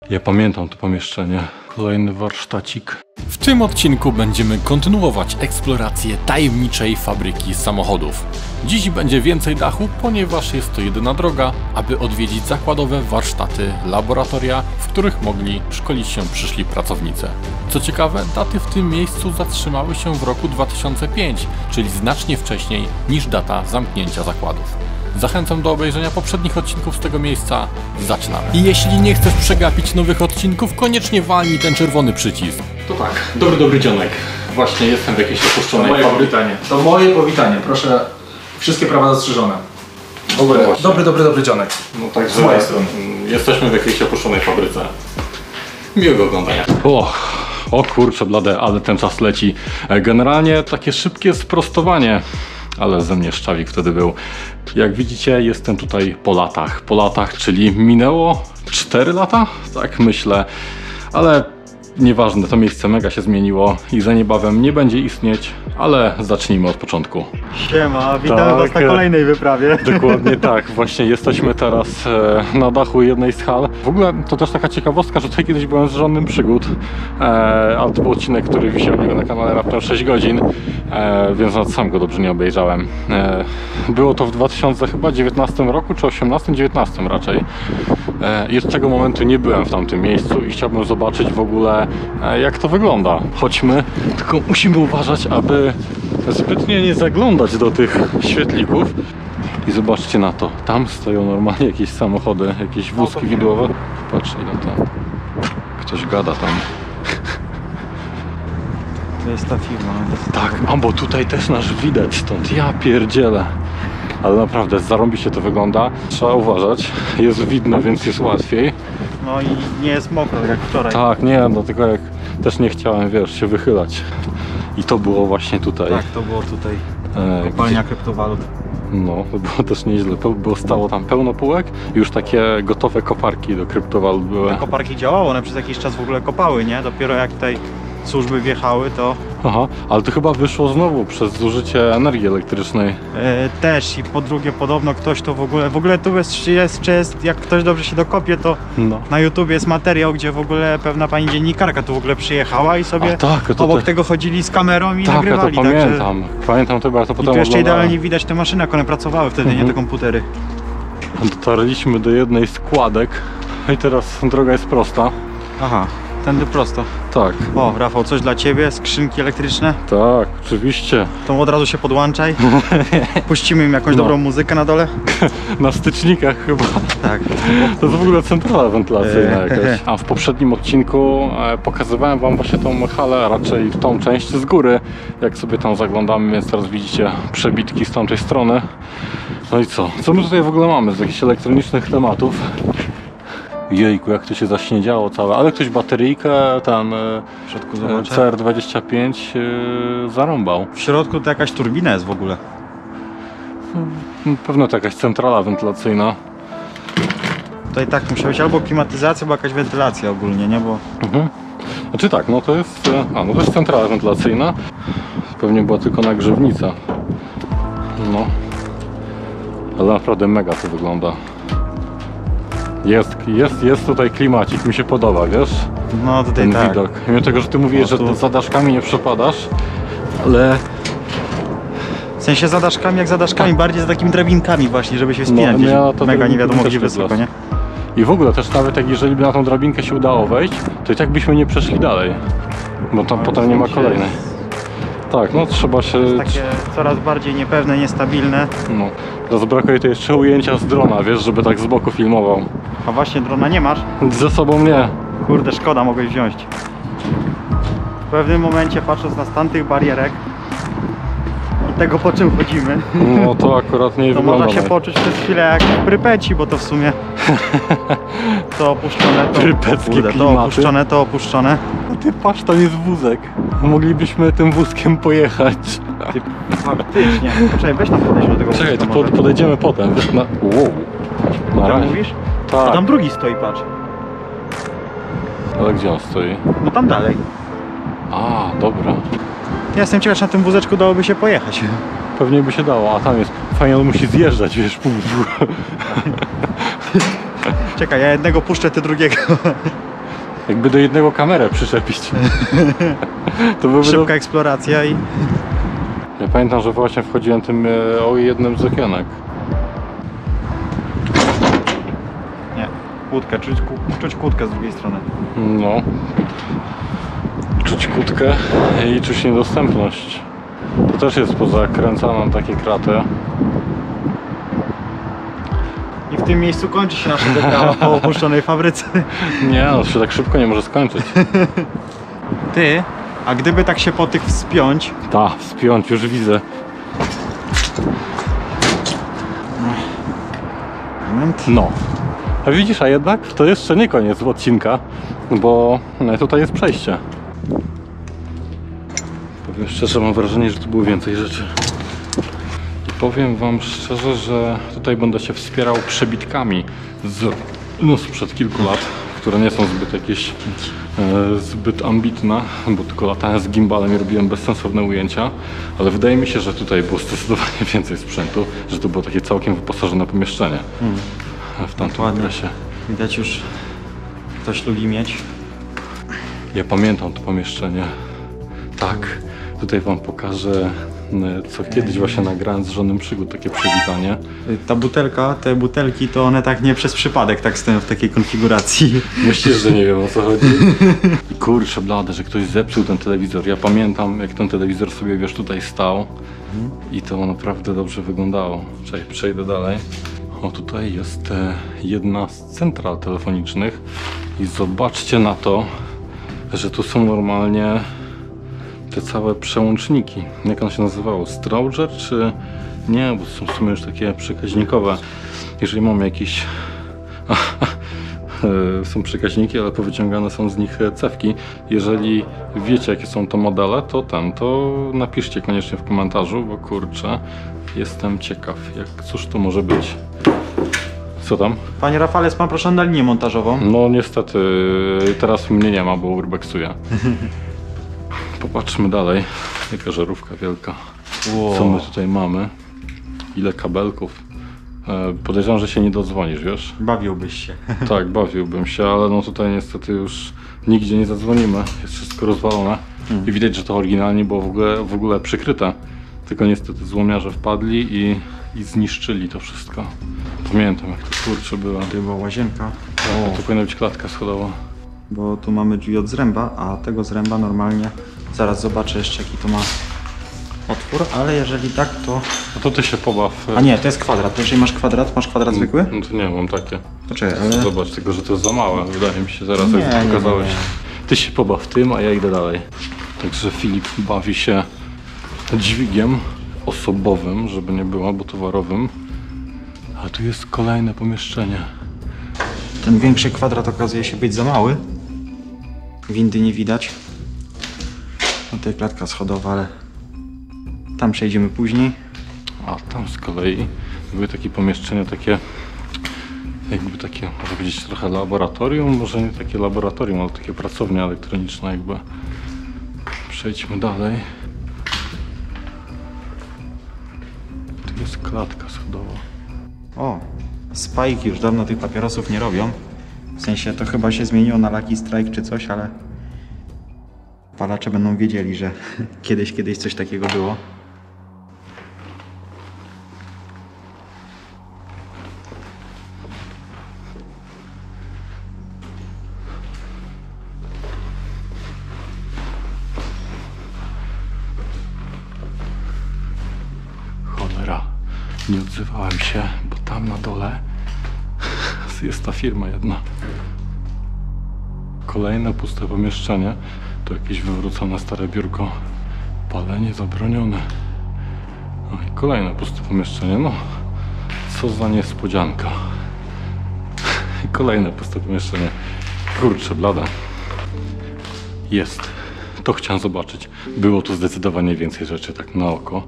Ja pamiętam to pomieszczenie. Kolejny warsztacik. W tym odcinku będziemy kontynuować eksplorację tajemniczej fabryki samochodów. Dziś będzie więcej dachu, ponieważ jest to jedyna droga, aby odwiedzić zakładowe warsztaty, laboratoria, w których mogli szkolić się przyszli pracownicy. Co ciekawe, daty w tym miejscu zatrzymały się w roku 2005, czyli znacznie wcześniej niż data zamknięcia zakładów. Zachęcam do obejrzenia poprzednich odcinków z tego miejsca. Zaczynamy. I jeśli nie chcesz przegapić nowych odcinków, koniecznie walnij ten czerwony przycisk. To tak, dobry dzionek. Właśnie jestem w jakiejś opuszczonej fabryce. To moje powitanie. Proszę, wszystkie prawa zastrzeżone. Dobry dzionek. No także z mojej strony. Jesteśmy w jakiejś opuszczonej fabryce. Miłego oglądania. O kurczę blade, ale ten czas leci. Generalnie takie szybkie sprostowanie. Ale ze mnie szczawik wtedy był. Jak widzicie, jestem tutaj po latach, czyli minęło 4 lata? Tak myślę, ale nieważne, to miejsce mega się zmieniło i za niebawem nie będzie istnieć, ale zacznijmy od początku. Siema, witam was na kolejnej wyprawie. Dokładnie tak, właśnie jesteśmy teraz na dachu jednej z hal. W ogóle to też taka ciekawostka, że tutaj kiedyś byłem z żadnym przygód, ale to był odcinek, który wisiał na kanale raptem 6 godzin, więc nawet sam go dobrze nie obejrzałem. Było to w 2019 roku, czy 18-19 raczej. I od tego momentu nie byłem w tamtym miejscu i chciałbym zobaczyć w ogóle, jak to wygląda. Chodźmy, tylko musimy uważać, aby zbytnio nie zaglądać do tych świetlików. I zobaczcie na to, tam stoją normalnie jakieś samochody, jakieś wózki widłowe. Patrz ile tam, ktoś gada tam. To jest ta firma. Tak, bo tutaj też nasz widać stąd, ja pierdzielę. Ale naprawdę zarąbiście to wygląda. Trzeba uważać, jest widno, więc jest łatwiej. No i nie jest mokro, jak wczoraj. Tak, nie, no tylko jak też nie chciałem, wiesz, się wychylać. I to było właśnie tutaj. Tak, to było tutaj. Kopalnia kryptowalut. No, to było też nieźle. Stało tam pełno półek i już takie gotowe koparki do kryptowalut były. Te koparki działały, one przez jakiś czas w ogóle kopały, nie? Dopiero jak tutaj służby wjechały, to... Aha, ale to chyba wyszło znowu przez zużycie energii elektrycznej. Też i po drugie podobno ktoś to w ogóle tu jest jak ktoś dobrze się dokopie, to no. Na YouTubie jest materiał, gdzie w ogóle pewna pani dziennikarka tu w ogóle przyjechała i sobie obok tego chodzili z kamerą i nagrywali. Tak, to pamiętam. Pamiętam to, bo ja to potem i tu jeszcze idealnie widać te maszyny, jak one pracowały wtedy, nie te komputery. Dotarliśmy do jednej z kładek i teraz droga jest prosta. Aha. Tędy prosto. Tak. O, Rafał, coś dla ciebie, skrzynki elektryczne. Tak, oczywiście. To od razu się podłączaj. Puścimy im jakąś dobrą muzykę na dole. Na stycznikach chyba. Tak. To jest w ogóle centrala wentylacyjna jakaś. A w poprzednim odcinku pokazywałem wam właśnie tą halę, raczej tą część z góry, jak sobie tam zaglądamy, więc teraz widzicie przebitki z tamtej strony. No i co? Co my tutaj w ogóle mamy z jakichś elektronicznych tematów? Jejku, jak to się zaśniedziało całe, ale ktoś bateryjkę, ten CR25 zarąbał. W środku to jakaś turbina jest w ogóle. Pewno to jakaś centrala wentylacyjna. Tutaj tak musi być albo klimatyzacja, albo jakaś wentylacja ogólnie, nie? Bo... Znaczy tak, no to jest, no to jest centrala wentylacyjna. Pewnie była tylko nagrzewnica. No. Ale naprawdę mega to wygląda. Jest tutaj klimacik, mi się podoba, wiesz? No tutaj ten tak. widok. Mimo tego, że ty mówisz, że za daszkami nie przepadasz, ale... W sensie za daszkami, jak za daszkami, bardziej za takimi drabinkami właśnie, żeby się wspinać gdzieś mega nie wiadomo gdzie wysoko, nie? I w ogóle też nawet jak jeżeli by na tą drabinkę się udało wejść, to i tak byśmy nie przeszli dalej. Bo tam potem nie ma kolejnej. Tak, no trzeba się... To jest takie coraz bardziej niepewne, niestabilne. No. Teraz brakuje to jeszcze ujęcia z drona, wiesz, żeby tak z boku filmował. A właśnie drona nie masz? Ze sobą nie. Kurde, szkoda, mogłeś wziąć. W pewnym momencie, patrząc na stan tych barierek i tego, po czym chodzimy, no to akurat nie to wygląda. można się poczuć przez chwilę jak w Prypeci, bo to w sumie to opuszczone, to opuszczone. A ty patrz, tam jest wózek. Moglibyśmy tym wózkiem pojechać. Ty, faktycznie. Czekaj, weź tam podejść do tego wózka. Czekaj, to podejdziemy potem. Wiesz, wow. Tak mówisz? Tak. A tam drugi stoi, patrz. Ale gdzie on stoi? No tam dalej. A, dobra. Ja jestem ciekaw, czy na tym wózeczku dałoby się pojechać. Pewnie by się dało, a tam jest fajnie, on musi zjeżdżać, wiesz, Czekaj, ja jednego puszczę, ty drugiego. Jakby do jednego kamerę przyczepić. To byłby Szybka eksploracja i... Ja pamiętam, że właśnie wchodziłem tym o jednym z okienek. Nie, kłódkę, czuć kłódkę z drugiej strony. No. Czuć kłódkę i czuć niedostępność. To też jest pozakręcaną takie kraty. I w tym miejscu kończy się nasza wyprawa po opuszczonej fabryce. Nie, no to się tak szybko nie może skończyć. Ty, a gdyby tak się po tych wspiąć... Ta, wspiąć, już widzę. Moment. No. A widzisz, a jednak to jeszcze nie koniec odcinka, bo tutaj jest przejście. Powiem szczerze, mam wrażenie, że tu było więcej rzeczy. I powiem wam szczerze, że tutaj będę się wspierał przebitkami sprzed kilku lat, które nie są zbyt jakieś zbyt ambitne, bo tylko latałem z gimbalem i robiłem bezsensowne ujęcia, ale wydaje mi się, że tutaj było zdecydowanie więcej sprzętu, że to było takie całkiem wyposażone pomieszczenie w tamtym okresie. Widać już, ktoś lubi mieć. Ja pamiętam to pomieszczenie. Tak, tutaj wam pokażę, co kiedyś właśnie nagrałem z Żonym Przygód, takie przywitanie. Ta butelka, te butelki to one tak nie przez przypadek tak stoją w takiej konfiguracji. Myślisz, że nie wiem, o co chodzi? I kurczę blade, że ktoś zepsuł ten telewizor. Ja pamiętam, jak ten telewizor sobie, wiesz, tutaj stał i to naprawdę dobrze wyglądało. Czekaj, przejdę dalej. O, tutaj jest jedna z central telefonicznych i zobaczcie na to, że tu są normalnie te całe przełączniki. Jak on się nazywało? Strowger czy... Nie, bo są w sumie już takie przekaźnikowe. Jeżeli mamy jakieś... są przekaźniki, ale powyciągane są z nich cewki. Jeżeli wiecie, jakie są to modele, to napiszcie koniecznie w komentarzu, bo kurczę, jestem ciekaw, cóż to może być. Co tam? Panie Rafale, jest pan proszę na linię montażową? No niestety, teraz mnie nie ma, bo urbexuję. Popatrzmy dalej. Jaka żarówka wielka. Wow. Co my tutaj mamy? Ile kabelków. Podejrzewam, że się nie dodzwonisz, wiesz? Bawiłbyś się. Tak, bawiłbym się, ale no tutaj niestety już nigdzie nie zadzwonimy. Jest wszystko rozwalone. I widać, że to oryginalnie było w ogóle przykryte. Tylko niestety złomiarze wpadli i zniszczyli to wszystko. Pamiętam, jak to kurczę była. Tutaj była łazienka. To powinna być klatka schodowa. Bo tu mamy drzwi od zręba, a tego zręba normalnie... Zaraz zobaczę jeszcze, jaki to ma otwór, ale jeżeli tak, to... No to ty się pobaw. A nie, to jest kwadrat. Jeżeli masz kwadrat zwykły? No to nie, mam takie. Poczekaj, ale... Zobacz, tylko że to jest za małe, wydaje mi się zaraz, Nie, jak nie, pokazałeś. nie. Ty się pobaw tym, a ja idę dalej. Także Filip bawi się dźwigiem osobowym, żeby nie było, bo towarowym. A tu jest kolejne pomieszczenie. Ten większy kwadrat okazuje się być za mały. Windy nie widać. Tutaj klatka schodowa, ale tam przejdziemy później. A tam z kolei były takie pomieszczenia, takie jakby takie, można powiedzieć, trochę laboratorium, może nie takie laboratorium, ale takie pracownia elektroniczna jakby. Przejdźmy dalej. Tu jest klatka schodowa. O, Spike już dawno tych papierosów nie robią. W sensie to chyba się zmieniło na Lucky Strike czy coś, ale palacze będą wiedzieli, że kiedyś coś takiego było. Cholera, nie odzywałem się, bo tam na dole jest ta firma jedna. Kolejne puste pomieszczenie. To jakieś wywrócone stare biurko. Palenie zabronione. No i kolejne puste pomieszczenie. No, co za niespodzianka. I kolejne puste pomieszczenie. Kurczę, blada. Jest. To chciałem zobaczyć. Było tu zdecydowanie więcej rzeczy, tak na oko.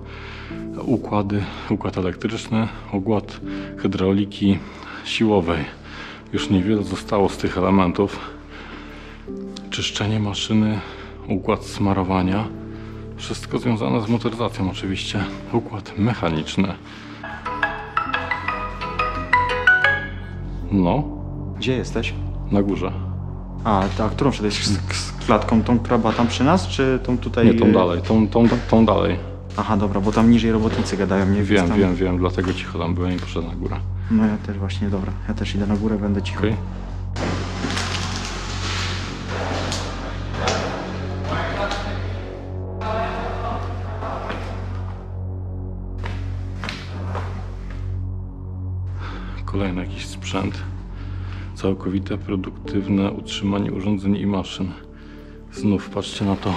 Układ elektryczny, układ hydrauliki siłowej. Już niewiele zostało z tych elementów. Czyszczenie maszyny, układ smarowania. Wszystko związane z motoryzacją oczywiście. Układ mechaniczny. No, Gdzie jesteś? na górze. A którą wszedłeś? Z klatką, tą, która była tam przy nas, czy tą tutaj? Nie, tą dalej, tą dalej. Aha, dobra, bo tam niżej robotnicy gadają, nie? Wiem, dlatego cicho tam byłem i poszedłem na górę. No ja też właśnie, dobra. Ja też idę na górę, będę cicho. Okay. Kolejny jakiś sprzęt. Całkowite, produktywne utrzymanie urządzeń i maszyn. Znów patrzcie na to.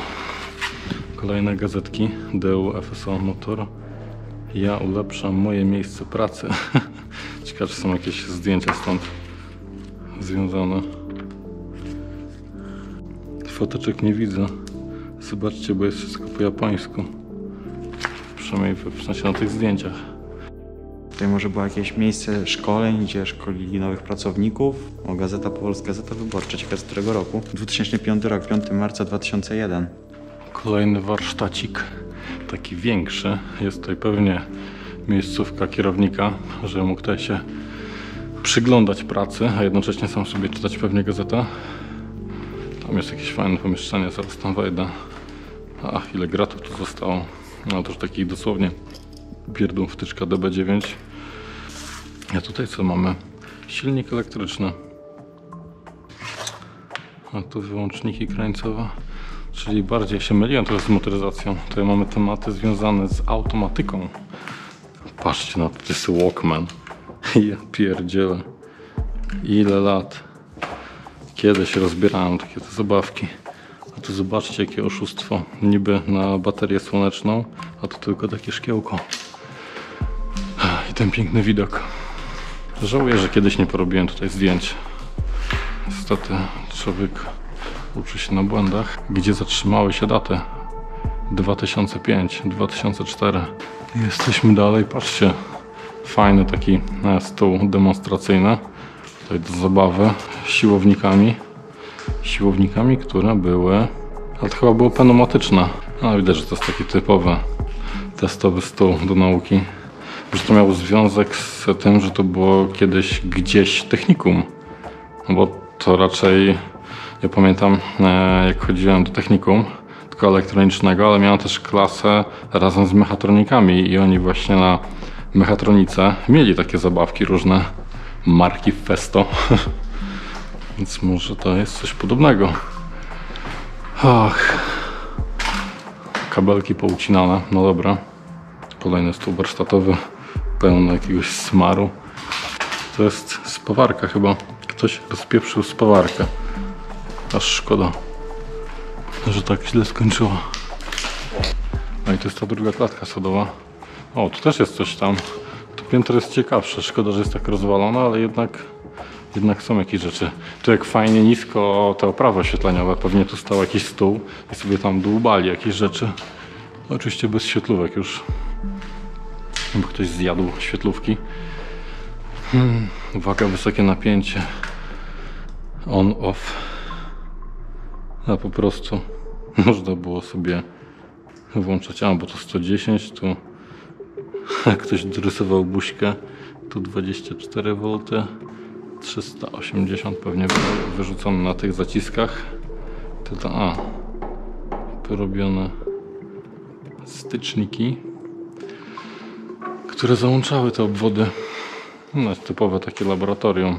Kolejne gazetki. DU FSO Motor. Ja ulepszam moje miejsce pracy. Ciekawe, czy są jakieś zdjęcia stąd związane. Foteczek nie widzę. Zobaczcie, bo jest wszystko po japońsku. Przynajmniej w sensie na tych zdjęciach. Tutaj może było jakieś miejsce szkoleń, gdzie szkolili nowych pracowników. O, Gazeta Polska, Gazeta Wyborcza, ciekawe z którego roku. 2005 rok, 5 marca 2001. Kolejny warsztacik, taki większy. Jest tutaj pewnie miejscówka kierownika, żeby mógł tutaj się przyglądać pracy, a jednocześnie sam sobie czytać pewnie gazetę. Tam jest jakieś fajne pomieszczenie, zaraz tam wejdę. A ile gratów tu zostało. No to już taki dosłownie pierdół wtyczka DB9. A tutaj co mamy? Silnik elektryczny. A tu wyłączniki krańcowe. Czyli bardziej się myliłem trochę z motoryzacją. Tutaj mamy tematy związane z automatyką. Patrzcie na to, to jest Walkman. Ja pierdzielę. Ile lat. Kiedyś rozbierałem takie te zabawki. A tu zobaczcie, jakie oszustwo. Niby na baterię słoneczną, a to tylko takie szkiełko. I ten piękny widok. Żałuję, że kiedyś nie porobiłem tutaj zdjęć. Niestety człowiek uczy się na błędach. Gdzie zatrzymały się daty? 2005, 2004. Jesteśmy dalej, patrzcie. Fajny taki stół demonstracyjny. Tutaj do zabawy. Siłownikami, które były... Ale to chyba było pneumatyczne. No widać, że to jest taki typowy testowy stół do nauki. Że to miało związek z tym, że to było kiedyś gdzieś technikum. No bo to raczej... Ja pamiętam, jak chodziłem do technikum, tylko elektronicznego, ale miałem też klasę razem z mechatronikami i oni właśnie na mechatronice mieli takie zabawki różne, marki Festo. Więc może to jest coś podobnego. Ach. Kabelki poucinane, no dobra. Kolejny stół warsztatowy, pełny jakiegoś smaru. To jest spawarka chyba. Ktoś rozpieprzył spawarkę. Aż szkoda, że tak źle skończyła. No i to jest ta druga klatka schodowa. O, tu też jest coś tam. To piętro jest ciekawsze. Szkoda, że jest tak rozwalone, ale jednak są jakieś rzeczy. Tu jak fajnie nisko te oprawy oświetleniowe. Pewnie tu stał jakiś stół i sobie tam dłubali jakieś rzeczy. Oczywiście bez świetlówek już. Bo ktoś zjadł świetlówki. Uwaga, wysokie napięcie. On, off. A po prostu można było sobie włączać, bo to 110, tu ktoś dorysował buźkę, tu 24V, 380 pewnie wyrzucone na tych zaciskach. Tutaj porobione styczniki, które załączały te obwody. No jest typowe takie laboratorium.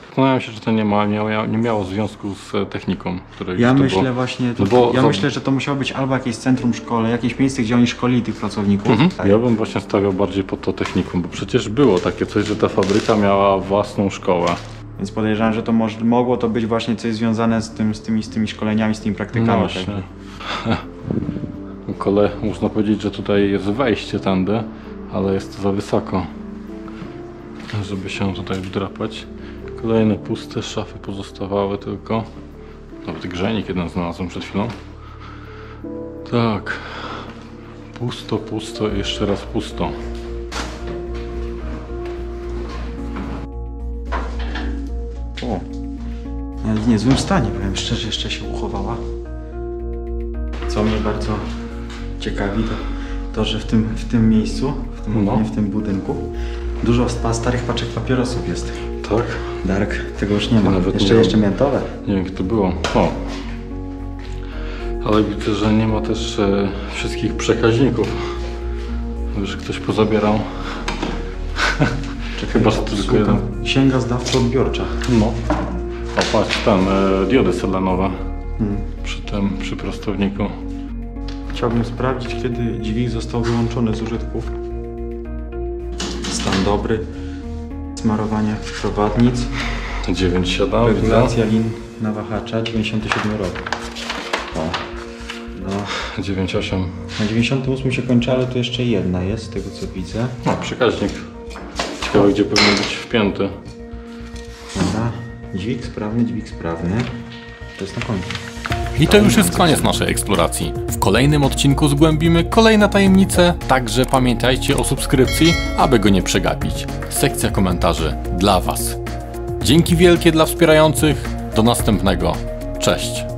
Zastanawiam się, że to nie miało związku z techniką, której Ja to myślę było. właśnie, No bo myślę, że to musiało być albo jakieś centrum szkole, jakieś miejsce, gdzie oni szkolili tych pracowników. Tak. Ja bym właśnie stawiał bardziej pod to technikum, bo przecież było takie coś, że ta fabryka miała własną szkołę. Więc podejrzewam, że to mogło to być właśnie coś związane z tymi szkoleniami, z tymi praktykami. No właśnie. Można powiedzieć, że tutaj jest wejście tędy, ale jest to za wysoko, żeby się tutaj wdrapać. Kolejne puste szafy pozostawały tylko. Nawet grzejnik jeden znalazłem przed chwilą. Tak. Pusto i jeszcze raz pusto. O, w niezłym stanie, powiem szczerze, jeszcze się uchowała. Co mnie bardzo ciekawi, to że w tym miejscu, w tym budynku, dużo starych paczek papierosów jest. Tak? Dark, tego już nie ma. Nawet nie Jeszcze wiem. miętowe. Nie wiem, jak to było. O. Ale widzę, że nie ma też wszystkich przekaźników. Już ktoś pozabierał. Chyba, że to tylko jeden. Księga zdawczo-odbiorcza. No. O, patrz, tam diody selenowe. Przy prostowniku. Chciałbym sprawdzić, kiedy dźwig został wyłączony z użytku. Stan dobry. Smarowanie prowadnic. 9,7. Regulacja lin na wahacza. 97 rok. O. No. 9,8. Na 98 się kończy, ale tu jeszcze jedna jest, z tego co widzę. No, przekaźnik. Ciekawe, gdzie powinien być wpięty. Dobra. Dźwig sprawny. To jest na końcu. I to już jest koniec naszej eksploracji. W kolejnym odcinku zgłębimy kolejne tajemnice, także pamiętajcie o subskrypcji, aby go nie przegapić. Sekcja komentarzy dla Was. Dzięki wielkie dla wspierających. Do następnego. Cześć.